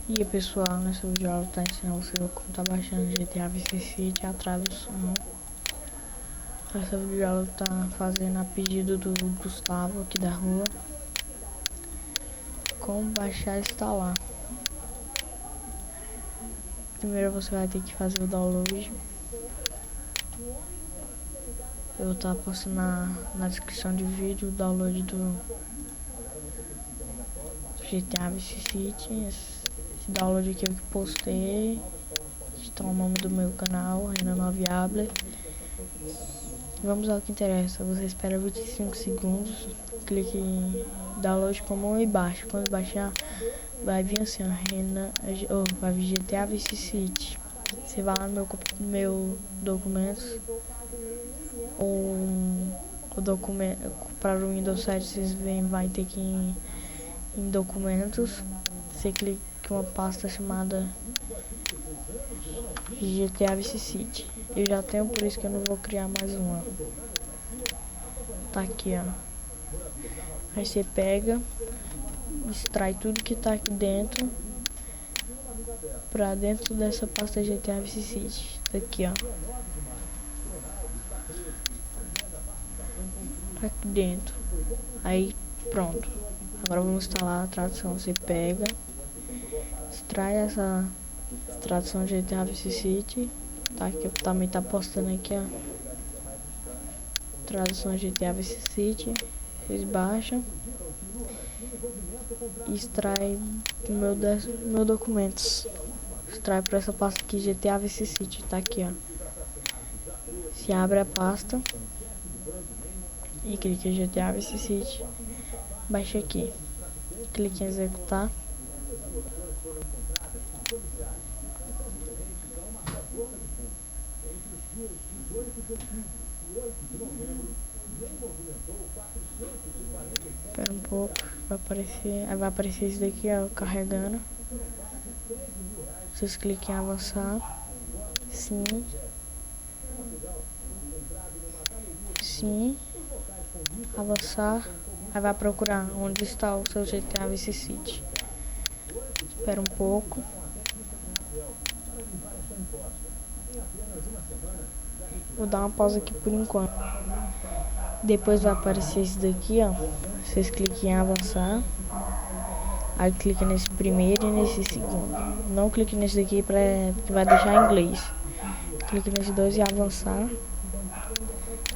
E aí pessoal, nesse vídeo eu vou estar ensinando você como tá baixando GTA Vice City, a tradução. Essa videoaula tá fazendo a pedido do Gustavo aqui da rua. Como baixar e instalar. Primeiro você vai ter que fazer o download. Eu vou estar postando na descrição do vídeo o download do GTA Vice City. Esse download aqui eu que postei. Está o nome do meu canal, Renan Noviable. Vamos ao que interessa. Você espera 25 segundos, clique em download comum e baixa. Quando baixar, vai vir assim, ó, vai vir GTA Vice City. Você vai lá no meu documentos, o documento para o Windows 7 vocês veem, vai ter que ir em documentos. Você clica em uma pasta chamada GTA Vice City. Eu já tenho, por isso que eu não vou criar mais uma. Tá aqui, ó. Aí você pega, extrai tudo que tá aqui dentro pra dentro dessa pasta GTA Vice City. Tá aqui, ó. Aqui dentro. Aí pronto. Agora vamos instalar a tradução. Você pega, extrai essa tradução GTA Vice City. Tá aqui, também tá postando aqui, ó. Tradução GTA Vice City. Vocês baixam e extrai meu documentos. Extrai para essa pasta aqui, GTA Vice City. Tá aqui, ó. Se abre a pasta e clica em GTA Vice City. Baixa aqui. Clique em executar. Espera um pouco, vai aparecer isso daqui, ó, carregando. Vocês cliquem em avançar. Sim. Sim. Avançar. Aí vai procurar onde está o seu GTA Vice City. Espera um pouco. Vou dar uma pausa aqui por enquanto. Depois vai aparecer esse daqui, ó. Vocês cliquem em avançar. Aí clica nesse primeiro e nesse segundo. Não clique nesse daqui porque vai deixar em inglês. Clique nesse dois e avançar.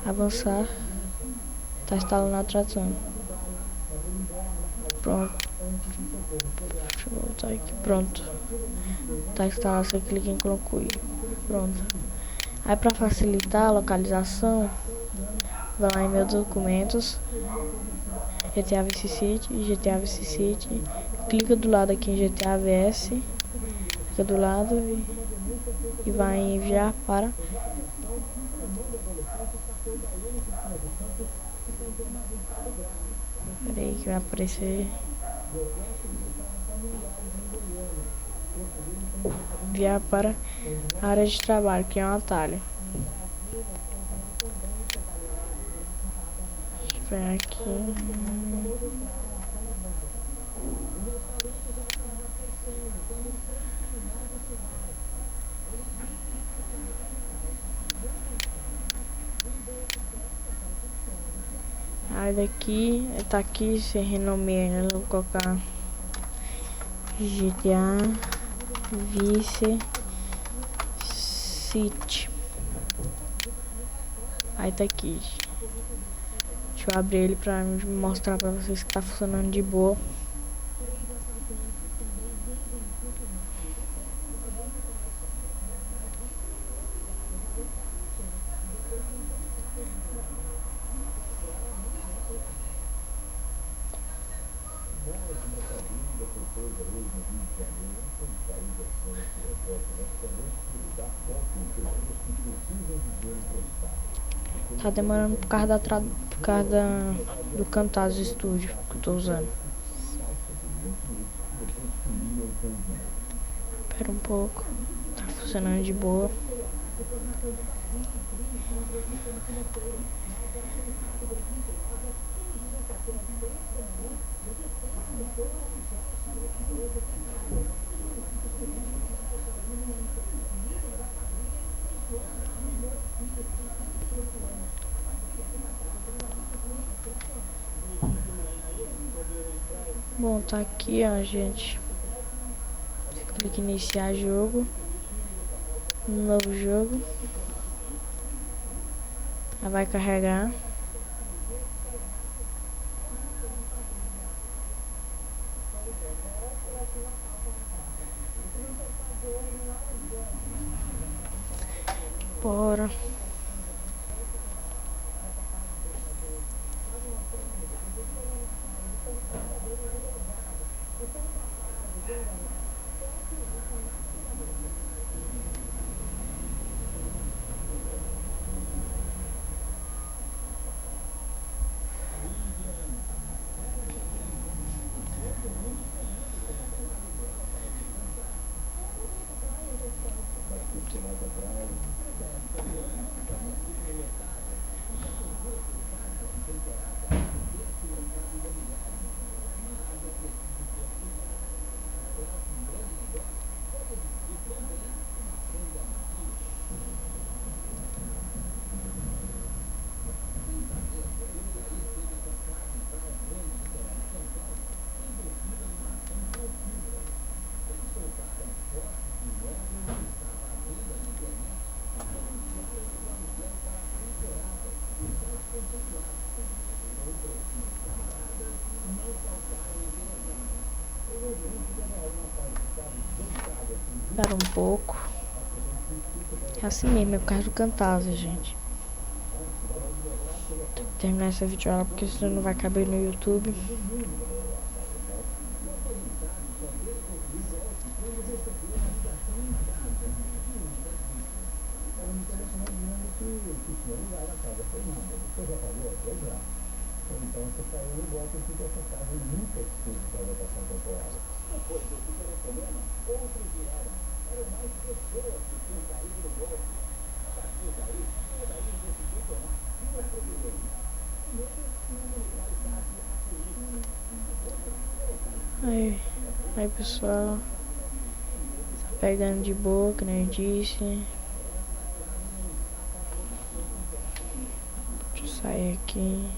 Avançar. Tá instalando a tradução. Pronto. Deixa eu voltar aqui. Pronto. Tá instalado. Você clica em concluir. Pronto. Aí pra facilitar a localização, vai lá em meus documentos, GTA Vice City, GTA Vice City, clica do lado aqui em GTA VS, clica do lado e vai enviar para peraí que vai aparecer enviar para a área de trabalho, que é um atalho. Esperar aqui. Aí daqui, tá aqui, se renomeia, eu vou colocar GTA Vice City. Aí tá aqui. Deixa eu abrir ele pra mostrar pra vocês que tá funcionando de boa. Tá demorando por causa do Camtasia Studio que eu tô usando. Espera um pouco. Tá funcionando de boa. Bom, tá aqui, ó, gente. Clique em iniciar jogo. Novo jogo. Ela vai carregar. Bora. Espera um pouco. É assim mesmo, é por causa do Camtasia, gente. Tem que terminar essa videoaula porque senão não vai caber no YouTube. Aí pessoal, tá pegando de boa, que nem eu disse. Deixa eu sair aqui.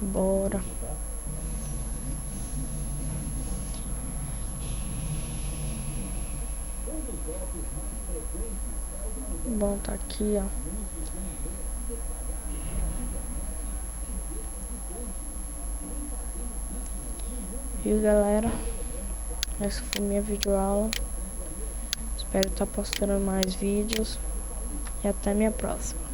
Bora. Bom, tá aqui, ó. E galera, essa foi minha videoaula. Espero estar postando mais vídeos. E até minha próxima.